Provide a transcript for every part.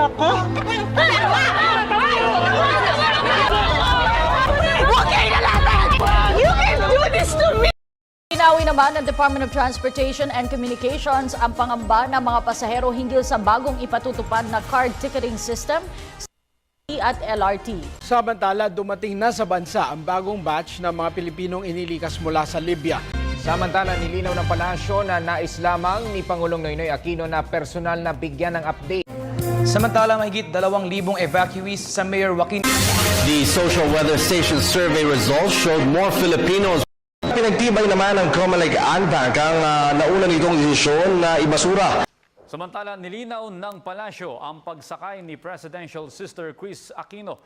ako? You can do this to me! Inawi naman ng Department of Transportation and Communications ang pangamba ng mga pasahero hinggil sa bagong ipatutupad na card ticketing system at LRT. Samantala, dumating na sa bansa ang bagong batch ng mga Pilipinong inilikas mula sa Libya. Samantala, nilinaw ng palasyo na nais lamang ni Pangulong Noynoy Aquino na personal na bigyan ng update. Samantala, mahigit 2,000 evacuees sa Mayor Joaquin. The Social Weather Station survey results showed more Filipinos. Pinagtibay naman ng Comelec Anbank ang nauna nitong desisyon na ibasura. Samantala, nilinaw ng palasyo ang pagsakay ni Presidential Sister Chris Aquino.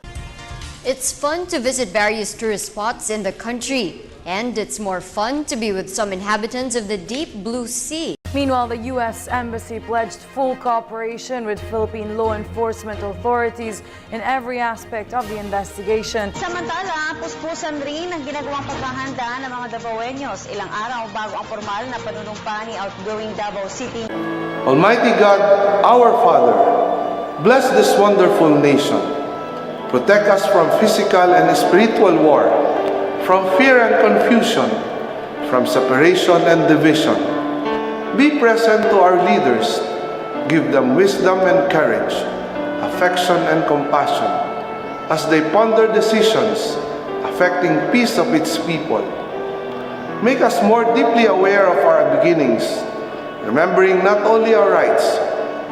It's fun to visit various tourist spots in the country, and it's more fun to be with some inhabitants of the deep blue sea. Meanwhile, the U.S. Embassy pledged full cooperation with Philippine law enforcement authorities in every aspect of the investigation. Samantala, puspusan rin ang ginagawang paghahanda ng mga Davaoeños ilang araw bago ang formal na panunumpa ni outgoing Davao City. Almighty God, our Father, bless this wonderful nation. Protect us from physical and spiritual war, from fear and confusion, from separation and division. Be present to our leaders. Give them wisdom and courage, affection and compassion, as they ponder decisions affecting peace of its people. Make us more deeply aware of our beginnings, remembering not only our rights,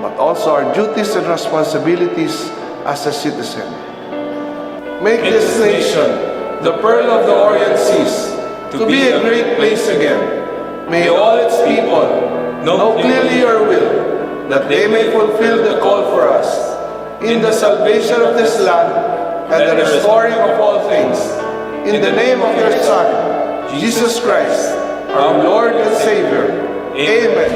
but also our duties and responsibilities as a citizen. Make this nation, the pearl of the Orient Seas, to be a great place again. May all its people know clearly your will, that they may fulfill the call for us in the salvation of this land and the restoring of all things. In the name of your Son, Jesus Christ, our Lord and Savior. Amen.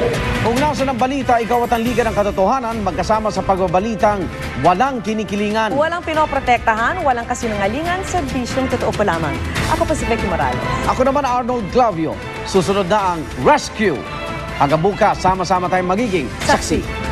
Kung nasa ng balita, ikaw at ang Liga ng Katotohanan magkasama sa pagbabalitang walang kinikilingan. Walang pinoprotektahan, walang kasinungalingan, serbisyong totoo pa lamang. Ako pa si Becky Morales. Ako naman Arnold Clavio. Susunod na ang Rescue. Hanggang bukas, sama-sama tayong magiging saksi.